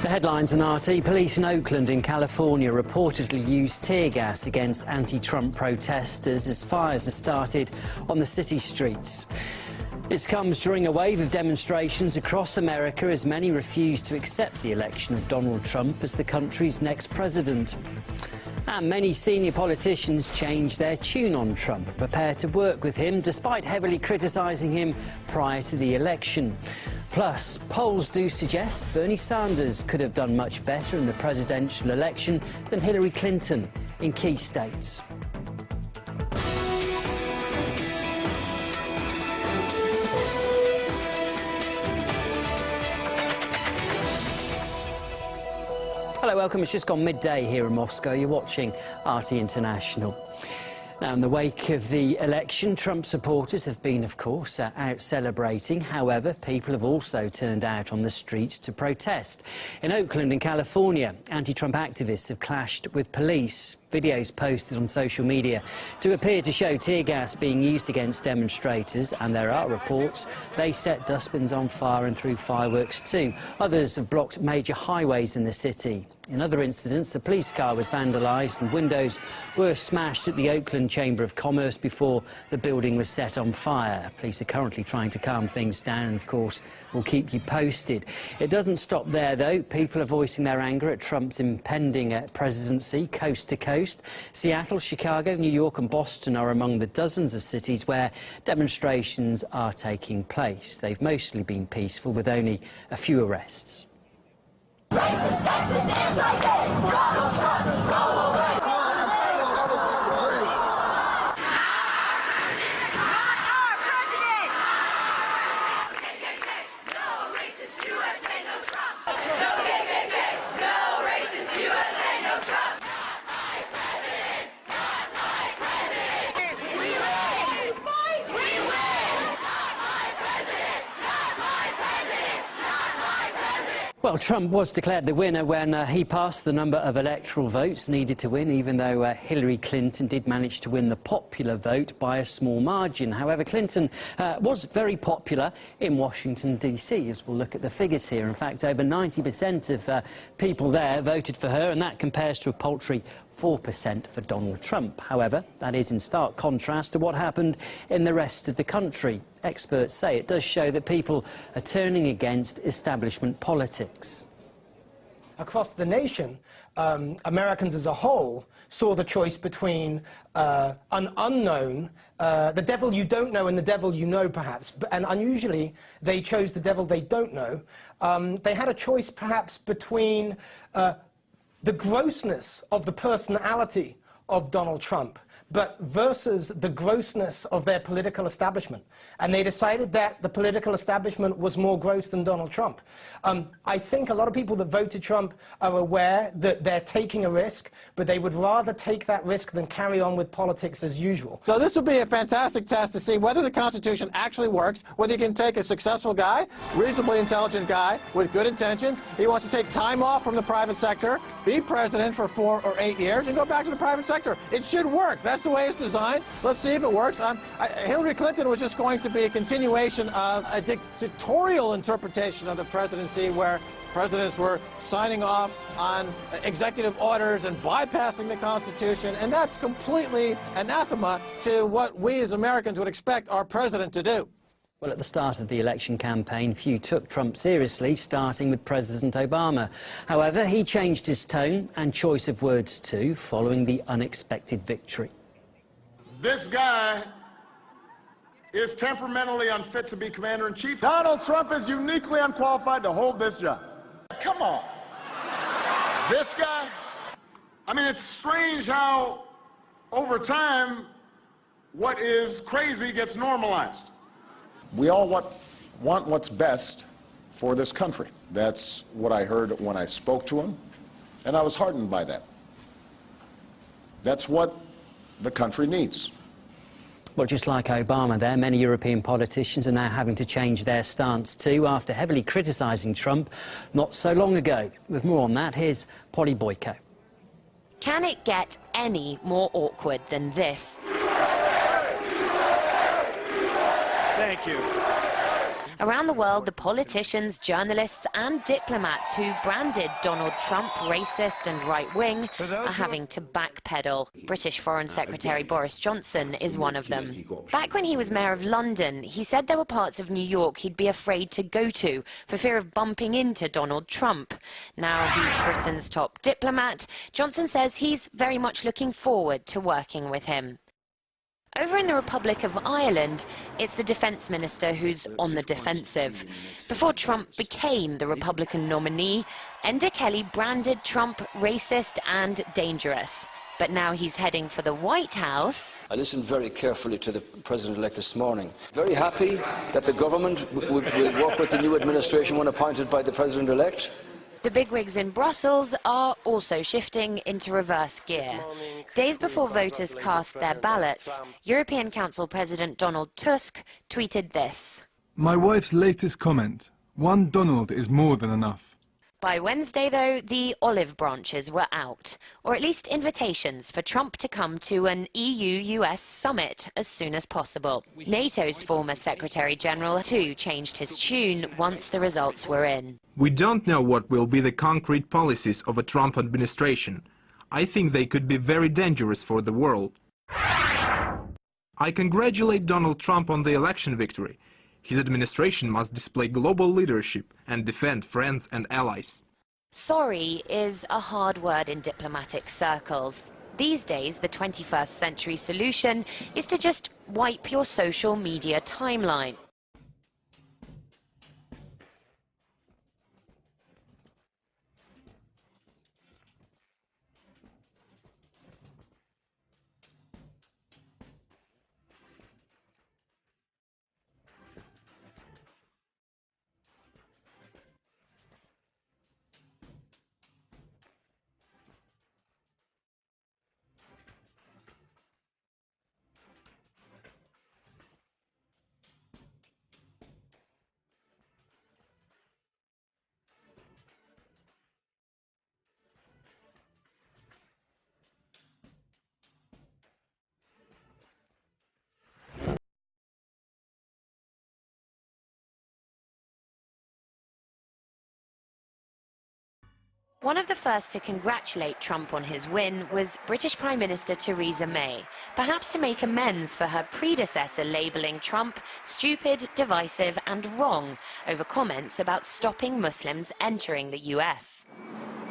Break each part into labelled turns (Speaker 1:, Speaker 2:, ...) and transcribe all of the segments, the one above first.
Speaker 1: The headlines in RT. Police in Oakland in California reportedly used tear gas against anti-Trump protesters as fires are started on the city streets. This comes during a wave of demonstrations across America as many refuse to accept the election of Donald Trump as the country's next president. And many senior politicians changed their tune on Trump, prepared to work with him despite heavily criticising him prior to the election. Plus, polls do suggest Bernie Sanders could have done much better in the presidential election than Hillary Clinton in key states. Hello, welcome. It's just gone midday here in Moscow. You're watching RT International. Now, in the wake of the election, Trump supporters have been, of course, out celebrating. However, people have also turned out on the streets to protest. In Oakland, in California, anti-Trump activists have clashed with police. Videos posted on social media do appear to show tear gas being used against demonstrators, and there are reports they set dustbins on fire and threw fireworks too. Others have blocked major highways in the city. In other incidents, a police car was vandalised and windows were smashed at the Oakland Chamber of Commerce before the building was set on fire. Police are currently trying to calm things down and, of course, will keep you posted. It doesn't stop there, though. People are voicing their anger at Trump's impending presidency, coast to coast. Seattle, Chicago, New York and Boston are among the dozens of cities where demonstrations are taking place. They've mostly been peaceful, with only a few arrests.
Speaker 2: Racist, sexist, anti-gay, Donald Trump, go away!
Speaker 1: Well, Trump was declared the winner when he passed the number of electoral votes needed to win, even though Hillary Clinton did manage to win the popular vote by a small margin. However, Clinton was very popular in Washington, D.C., as we'll look at the figures here. In fact, over 90% of people there voted for her, and that compares to a paltry 4% for Donald Trump. However, that is in stark contrast to what happened in the rest of the country. Experts say it does show that people are turning against establishment politics.
Speaker 3: Across the nation, Americans as a whole saw the choice between an unknown, the devil you don't know and the devil you know, perhaps. And unusually, they chose the devil they don't know. They had a choice, perhaps, between the grossness of the personality of Donald Trump, but versus the grossness of their political establishment. And they decided that the political establishment was more gross than Donald Trump. I think a lot of people that voted Trump are aware that they're taking a risk, but they would rather take that risk than carry on with politics as usual.
Speaker 4: So this will be a fantastic test to see whether the Constitution actually works, whether you can take a successful guy, reasonably intelligent guy with good intentions. He wants to take time off from the private sector, be president for 4 or 8 years, and go back to the private sector. It should work. That's the way it's designed. Let's see if it works. Hillary Clinton was just going to be a continuation of a dictatorial interpretation of the presidency, where presidents were signing off on executive orders and bypassing the Constitution, and that's completely anathema to what we as Americans would expect our president to do.
Speaker 1: Well, at the start of the election campaign, few took Trump seriously, starting with President Obama. However, he changed his tone and choice of words too, following the unexpected victory.
Speaker 5: This guy is temperamentally unfit to be commander-in-chief.
Speaker 6: Donald Trump is uniquely unqualified to hold this job.
Speaker 5: Come on. This guy? I mean, it's strange how, over time, what is crazy gets normalized.
Speaker 6: We all want what's best for this country. That's what I heard when I spoke to him, and I was heartened by that. That's what the country needs.
Speaker 1: Well, just like Obama there, many European politicians are now having to change their stance too after heavily criticising Trump not so long ago. With more on that, here's Polly Boyko.
Speaker 7: Can it get any more awkward than this?
Speaker 8: Thank you.
Speaker 7: Around the world, the politicians, journalists and diplomats who branded Donald Trump racist and right-wing are having to backpedal. British Foreign Secretary Boris Johnson is one of them. Back when he was mayor of London, he said there were parts of New York he'd be afraid to go to for fear of bumping into Donald Trump. Now he's Britain's top diplomat, Johnson says he's very much looking forward to working with him. Over in the Republic of Ireland, it's the defence minister who's on the defensive. Before Trump became the Republican nominee, Enda Kelly branded Trump racist and dangerous. But now he's heading for the White House.
Speaker 8: I listened very carefully to the President-elect this morning. Very happy that the government will work with the new administration when appointed by the President-elect.
Speaker 7: The bigwigs in Brussels are also shifting into reverse gear. Days before voters cast their ballots, European Council President Donald Tusk tweeted this.
Speaker 9: My wife's latest comment, one Donald is more than enough.
Speaker 7: By Wednesday, though, the olive branches were out, or at least invitations for Trump to come to an EU-US summit as soon as possible. NATO's former Secretary-General, too, changed his tune once the results were in.
Speaker 10: We don't know what will be the concrete policies of a Trump administration. I think they could be very dangerous for the world. I congratulate Donald Trump on the election victory. His administration must display global leadership and defend friends and allies.
Speaker 7: Sorry is a hard word in diplomatic circles. These days, the 21st century solution is to just wipe your social media timeline. One of the first to congratulate Trump on his win was British Prime Minister Theresa May, perhaps to make amends for her predecessor labelling Trump stupid, divisive and wrong over comments about stopping Muslims entering the US.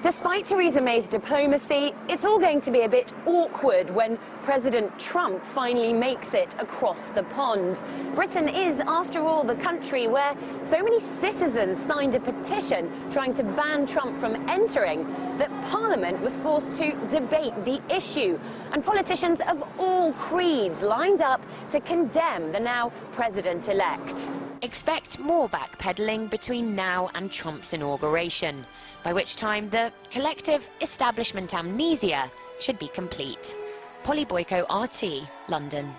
Speaker 7: Despite Theresa May's diplomacy, it's all going to be a bit awkward when President Trump finally makes it across the pond. Britain is, after all, the country where so many citizens signed a petition trying to ban Trump from entering that Parliament was forced to debate the issue. And politicians of all creeds lined up to condemn the now president-elect. Expect more backpedaling between now and Trump's inauguration, by which time the collective establishment amnesia should be complete. Polly Boyko, RT, London.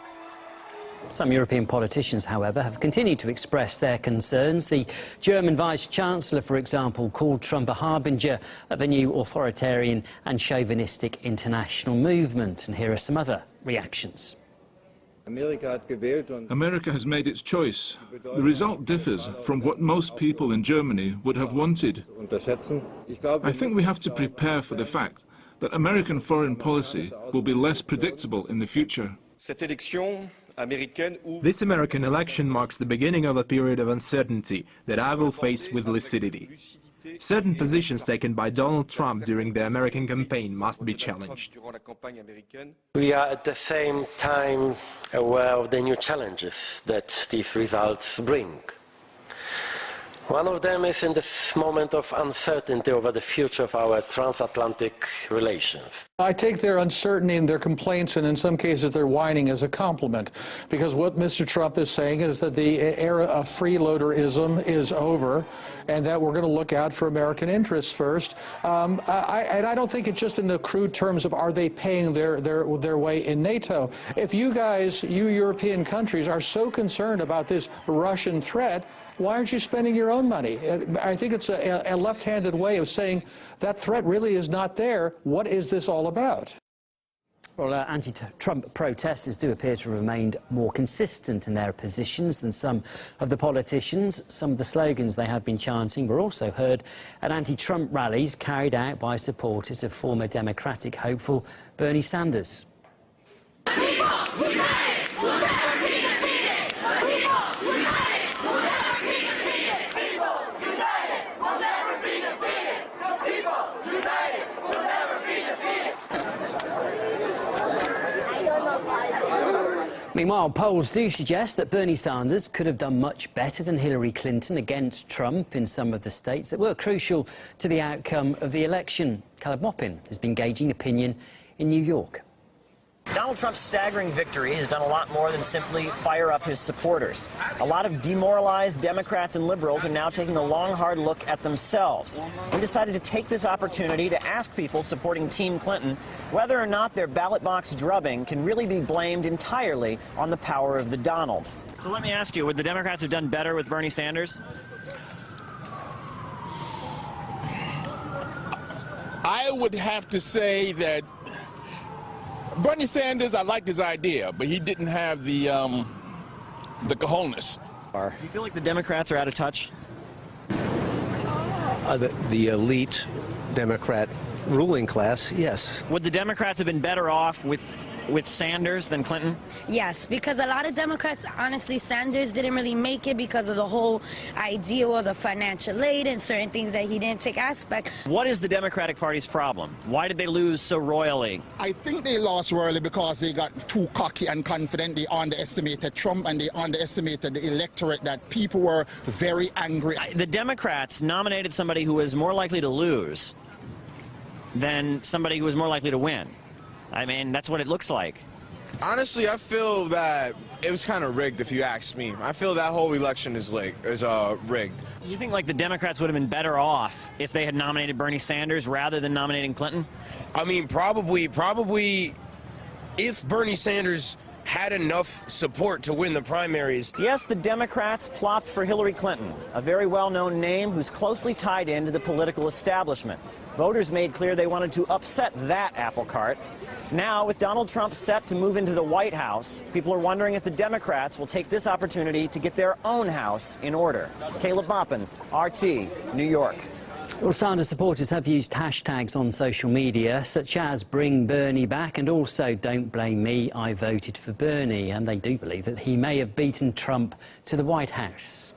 Speaker 1: Some European politicians, however, have continued to express their concerns. The German Vice-Chancellor, for example, called Trump a harbinger of a new authoritarian and chauvinistic international movement. And here are some other reactions.
Speaker 11: America has made its choice. The result differs from what most people in Germany would have wanted. I think we have to prepare for the fact that American foreign policy will be less predictable in the future.
Speaker 10: This American election marks the beginning of a period of uncertainty that I will face with lucidity. Certain positions taken by Donald Trump during the American campaign must be challenged.
Speaker 12: We are at the same time aware of the new challenges that these results bring. One of them is in this moment of uncertainty over the future of our transatlantic relations.
Speaker 13: I take their uncertainty and their complaints, and in some cases their whining, as a compliment, because what Mr. Trump is saying is that the era of freeloaderism is over and that we're going to look out for American interests first. And I don't think it's just in the crude terms of are they paying their way in NATO. If you guys, you European countries, are so concerned about this Russian threat, why aren't you spending your own money? I think it's a left-handed way of saying that threat really is not there. What is this all about?
Speaker 1: Well, anti-Trump protesters do appear to remain more consistent in their positions than some of the politicians. Some of the slogans they have been chanting were also heard at anti-Trump rallies carried out by supporters of former Democratic hopeful Bernie Sanders. Meanwhile, polls do suggest that Bernie Sanders could have done much better than Hillary Clinton against Trump in some of the states that were crucial to the outcome of the election. Caleb Moppin has been gauging opinion in New York.
Speaker 14: Donald Trump's staggering victory has done a lot more than simply fire up his supporters. A lot of demoralized Democrats and liberals are now taking a long, hard look at themselves. We decided to take this opportunity to ask people supporting Team Clinton whether or not their ballot box drubbing can really be blamed entirely on the power of the Donald. So let me ask you, would the Democrats have done better with Bernie Sanders?
Speaker 15: I would have to say that Bernie Sanders, I liked his idea, but he didn't have the cojones.
Speaker 14: Do you feel like the Democrats are out of touch?
Speaker 16: The elite Democrat ruling class, yes.
Speaker 14: Would the Democrats have been better off with Sanders than Clinton?
Speaker 17: Yes, because a lot of Democrats, honestly, Sanders didn't really make it because of the whole idea of the financial aid and certain things that he didn't take aspect.
Speaker 14: What is the Democratic Party's problem? Why did they lose so royally?
Speaker 18: I think they lost royally because they got too cocky and confident. They underestimated Trump and they underestimated the electorate, that people were very angry.
Speaker 14: The Democrats nominated somebody who was more likely to lose than somebody who was more likely to win. I mean, that's what it looks like.
Speaker 19: Honestly, I feel that it was kind of rigged, if you ask me. I feel that whole election is rigged.
Speaker 14: You think like the Democrats would have been better off if they had nominated Bernie Sanders rather than nominating Clinton?
Speaker 19: I mean, probably if Bernie Sanders had enough support to win the primaries.
Speaker 14: Yes, the Democrats plopped for Hillary Clinton, a very well-known name who's closely tied into the political establishment. Voters made clear they wanted to upset that apple cart. Now, with Donald Trump set to move into the White House, people are wondering if the Democrats will take this opportunity to get their own house in order. Caleb Moppin, RT, New York.
Speaker 1: Well, Sanders supporters have used hashtags on social media such as Bring Bernie Back and also Don't Blame Me, I Voted for Bernie, and they do believe that he may have beaten Trump to the White House.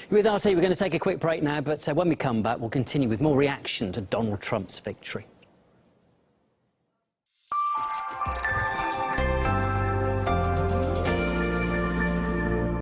Speaker 1: With RT, we're going to take a quick break now, but when we come back, we'll continue with more reaction to Donald Trump's victory.